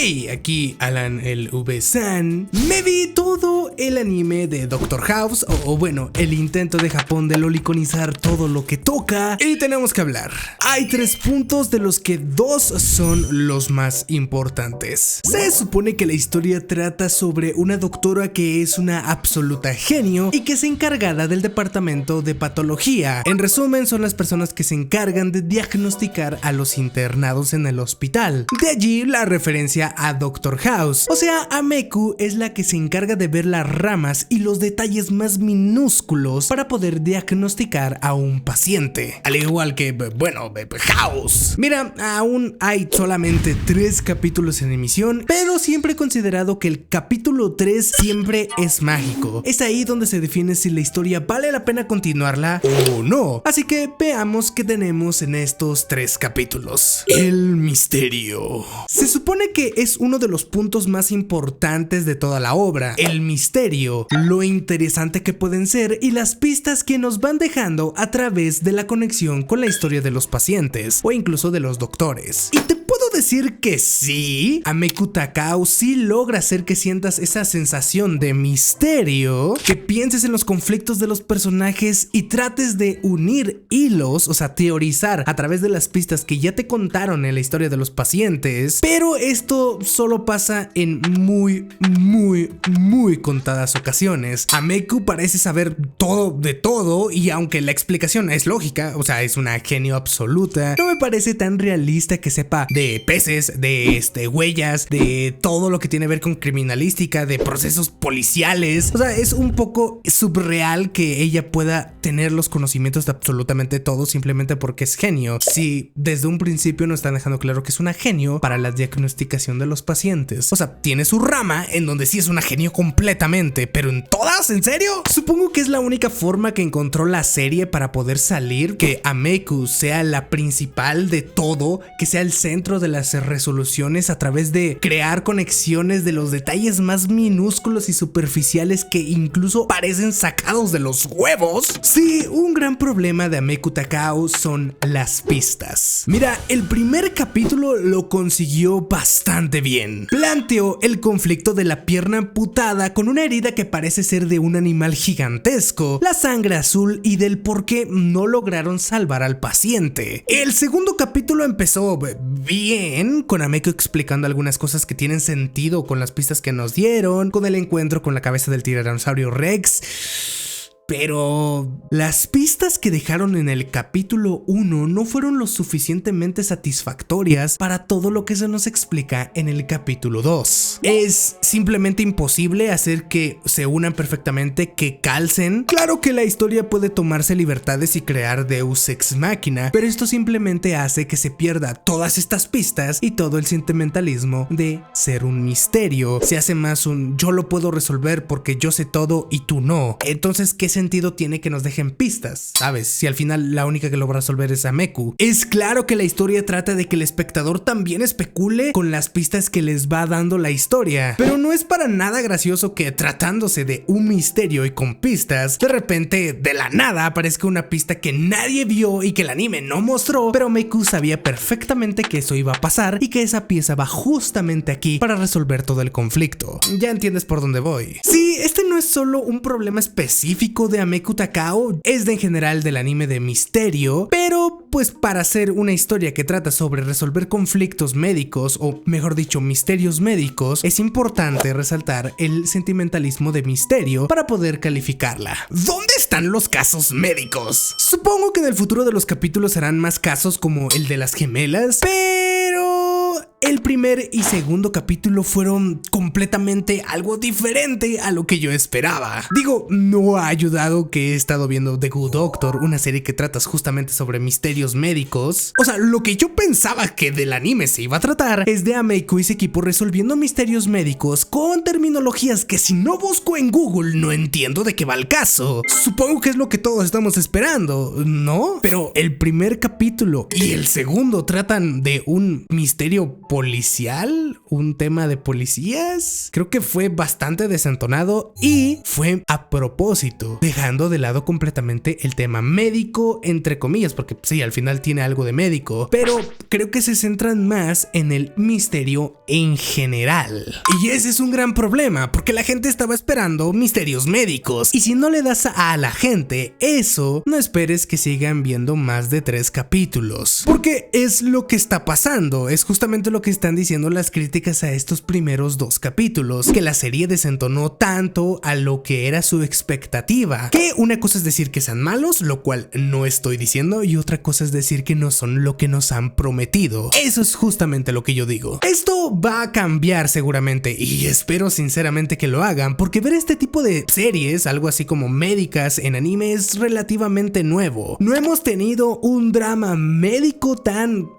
Hey, aquí Alan el V-san. Me vi todo el anime de Doctor House, o bueno, el intento de Japón de loliconizar todo lo que toca, y tenemos que hablar. Hay 3 puntos de los que 2 son los más importantes. Se supone que la historia trata sobre una doctora que es una absoluta genio y que es encargada del departamento de patología. En resumen, son las personas que se encargan de diagnosticar a los internados en el hospital. De allí la referencia a Doctor House. O sea, Ameku es la que se encarga de ver las ramas y los detalles más minúsculos para poder diagnosticar a un paciente. Al igual que, bueno, House. Mira, aún hay solamente 3 capítulos en emisión, pero siempre he considerado que el capítulo 3 siempre es mágico. Es ahí donde se define si la historia vale la pena continuarla o no. Así que veamos qué tenemos en estos 3 capítulos. El misterio. Se supone que es uno de los puntos más importantes de toda la obra. El misterio, lo interesante que pueden ser y las pistas que nos van dejando a través de la conexión con la historia de los pacientes o incluso de los doctores. Y te puedo decir que sí, Ameku Takao sí logra hacer que sientas esa sensación de misterio, que pienses en los conflictos de los personajes y trates de unir hilos, o sea, teorizar a través de las pistas que ya te contaron en la historia de los pacientes, pero esto solo pasa en muy contadas ocasiones. Ameku parece saber todo de todo y aunque la explicación es lógica, o sea, es una genio absoluta, no me parece tan realista que sepa de peces, de huellas, de todo lo que tiene que ver con criminalística, de procesos policiales. O sea, es un poco subreal que ella pueda tener los conocimientos de absolutamente todo simplemente porque es genio. Si desde un principio nos están dejando claro que es una genio para la diagnosticación de los pacientes. O sea, tiene su rama en donde sí es una genio completamente, pero en todas, ¿en serio? Supongo que es la única forma que encontró la serie para poder salir, que Ameku sea la principal de todo, que sea el centro de las resoluciones a través de crear conexiones de los detalles más minúsculos y superficiales que incluso parecen sacados de los huevos. Sí, un gran problema de Ameku Takao son las pistas. Mira, el primer capítulo lo consiguió bastante bien. Planteó el conflicto de la pierna amputada con una herida que parece ser de un animal gigantesco, la sangre azul y del por qué no lograron salvar al paciente. El segundo capítulo empezó bien, con Ameku explicando algunas cosas que tienen sentido con las pistas que nos dieron, con el encuentro con la cabeza del tiranosaurio Rex. Pero las pistas que dejaron en el capítulo 1 no fueron lo suficientemente satisfactorias para todo lo que se nos explica en el capítulo 2. Es simplemente imposible hacer que se unan perfectamente, que calcen. Claro que la historia puede tomarse libertades y crear Deus Ex Machina, pero esto simplemente hace que se pierda todas estas pistas y todo el sentimentalismo de ser un misterio. Se hace más un yo lo puedo resolver porque yo sé todo y tú no. Entonces, ¿qué sentido tiene que nos dejen pistas? ¿Sabes? Si al final la única que logra resolver es Ameku. Es claro que la historia trata de que el espectador también especule con las pistas que les va dando la historia, pero no es para nada gracioso que tratándose de un misterio y con pistas, de repente de la nada aparezca una pista que nadie vio y que el anime no mostró, pero Ameku sabía perfectamente que eso iba a pasar y que esa pieza va justamente aquí para resolver todo el conflicto. Ya entiendes por dónde voy. Sí, este no es solo un problema específico de Ameku Takao, es de en general del anime de misterio, pero pues para hacer una historia que trata sobre resolver conflictos médicos, o mejor dicho misterios médicos, es importante resaltar el sentimentalismo de misterio para poder calificarla. ¿Dónde están los casos médicos? Supongo que en el futuro de los capítulos serán más casos como el de las gemelas, pero el primer y segundo capítulo fueron completamente algo diferente a lo que yo esperaba. Digo, no ha ayudado que he estado viendo The Good Doctor, una serie que trata justamente sobre misterios médicos. O sea, lo que yo pensaba que del anime se iba a tratar es de Ameku y su equipo resolviendo misterios médicos con terminologías que si no busco en Google no entiendo de qué va el caso. Supongo que es lo que todos estamos esperando, ¿no? Pero el primer capítulo y el segundo tratan de un misterio policial un tema de policías. Creo que fue bastante desentonado y fue a propósito, dejando de lado completamente el tema médico, entre comillas, porque sí, al final tiene algo de médico, pero creo que se centran más en el misterio en general. Y ese es un gran problema, porque la gente estaba esperando misterios médicos, y si no le das a la gente eso, no esperes que sigan viendo más de 3 capítulos, porque es lo que está pasando, es justamente lo que están diciendo las críticas a estos primeros 2 capítulos, que la serie desentonó tanto a lo que era su expectativa, que una cosa es decir que sean malos, lo cual no estoy diciendo, y otra cosa es decir que no son lo que nos han prometido. Eso es justamente lo que yo digo. Esto va a cambiar seguramente, y espero sinceramente que lo hagan, porque ver este tipo de series, algo así como médicas en anime, es relativamente nuevo. No hemos tenido un drama médico tan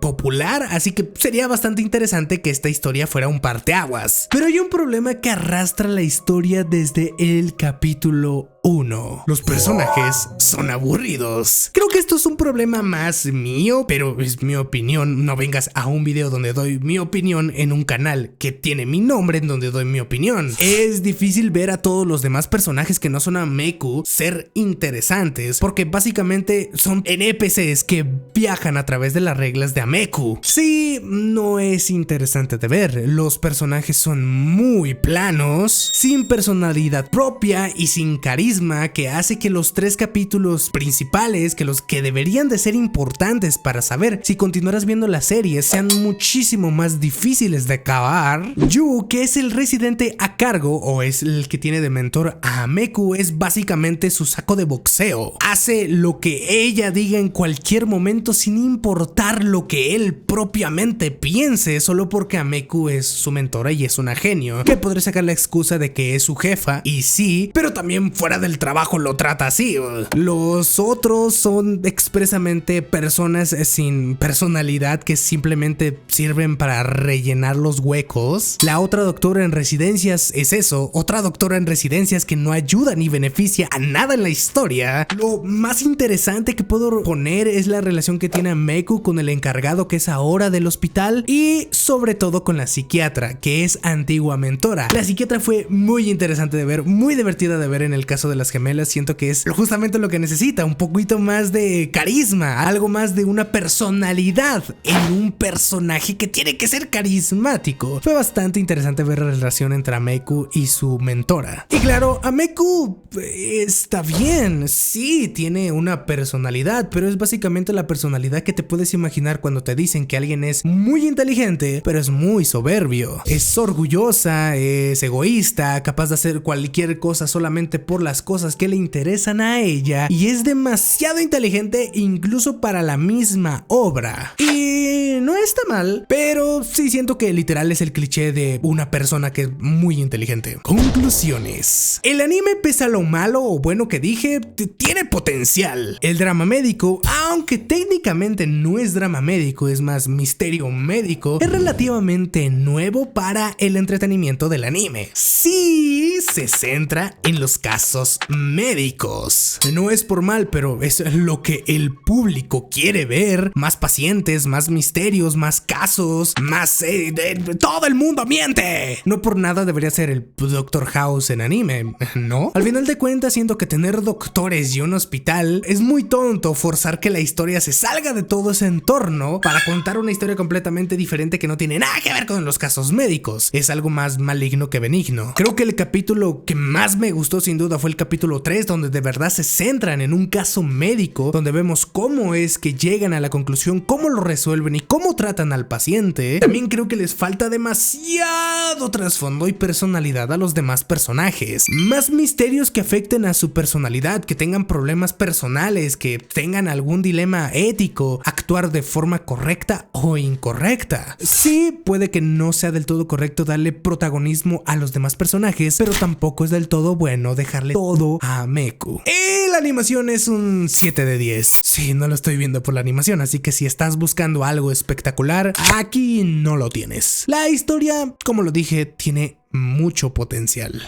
popular, así que sería bastante interesante que esta historia fuera un parteaguas. Pero hay un problema que arrastra la historia desde el capítulo 1. Los personajes son aburridos. Creo que esto es un problema más mío, pero es mi opinión. No vengas a un video donde doy mi opinión en un canal que tiene mi nombre en donde doy mi opinión. Es difícil ver a todos los demás personajes que no son Ameku ser interesantes, porque básicamente son NPCs que viajan a través de las reglas de Ameku. Sí, no es interesante de ver. Los personajes son muy planos, sin personalidad propia y sin carisma, que hace que los 3 capítulos principales, que los que deberían de ser importantes para saber si continuarás viendo la serie, sean muchísimo más difíciles de acabar. Yu, que es el residente a cargo, o es el que tiene de mentor a Ameku, es básicamente su saco de boxeo. Hace lo que ella diga en cualquier momento sin importar lo que él propiamente piense, solo porque Ameku es su mentora y es una genio, que podré sacar la excusa de que es su jefa, y sí, pero también fuera del trabajo lo trata así. Los otros son expresamente personas sin personalidad que simplemente sirven para rellenar los huecos. La otra doctora en residencias es eso, otra doctora en residencias que no ayuda ni beneficia a nada en la historia. Lo más interesante que puedo poner es la relación que tiene Ameku con el encargado, que es ahora del hospital, y sobre todo con la psiquiatra, que es antigua mentora. La psiquiatra fue muy interesante de ver, muy divertida de ver en el caso de las gemelas. Siento que es justamente lo que necesita, un poquito más de carisma, algo más de una personalidad en un personaje que tiene que ser carismático. Fue bastante interesante ver la relación entre Ameku y su mentora. Y claro, Ameku está bien, sí, tiene una personalidad, pero es básicamente la personalidad que te puedes imaginar cuando te dicen que alguien es muy inteligente, pero es muy soberbio. Es orgullosa, es egoísta, capaz de hacer cualquier cosa solamente por las cosas que le interesan a ella, y es demasiado inteligente incluso para la misma obra. Y no está mal, pero sí siento que literal es el cliché de una persona que es muy inteligente. Conclusiones. El anime, pese a lo malo o bueno que dije, tiene potencial. El drama médico, aunque técnicamente no es drama médico, es más misterio médico, es relativamente nuevo para el entretenimiento del anime. Sí, se centra en los casos médicos. No es por mal, pero es lo que el público quiere ver. Más pacientes, más misterios, más casos, más... ¡todo el mundo miente! No por nada debería ser el Doctor House en anime, ¿no? Al final de cuentas, siento que tener doctores y un hospital es muy tonto forzar que la historia se salga de todo ese entorno para contar una historia completamente diferente que no tiene nada que ver con los casos médicos. Es algo más maligno que benigno. Creo que el capítulo que más me gustó sin duda fue el capítulo 3, donde de verdad se centran en un caso médico, donde vemos cómo es que llegan a la conclusión, cómo lo resuelven y cómo tratan al paciente. También creo que les falta demasiado trasfondo y personalidad a los demás personajes. Más misterios que afecten a su personalidad, que tengan problemas personales, que tengan algún dilema ético, actuar de forma correcta o incorrecta. Sí, puede que no sea del todo correcto darle protagonismo a los demás personajes, pero tampoco es del todo bueno dejarle todo a Ameku. La animación es un 7 de 10. Sí, no lo estoy viendo por la animación, así que si estás buscando algo espectacular, aquí no lo tienes. La historia, como lo dije, tiene mucho potencial.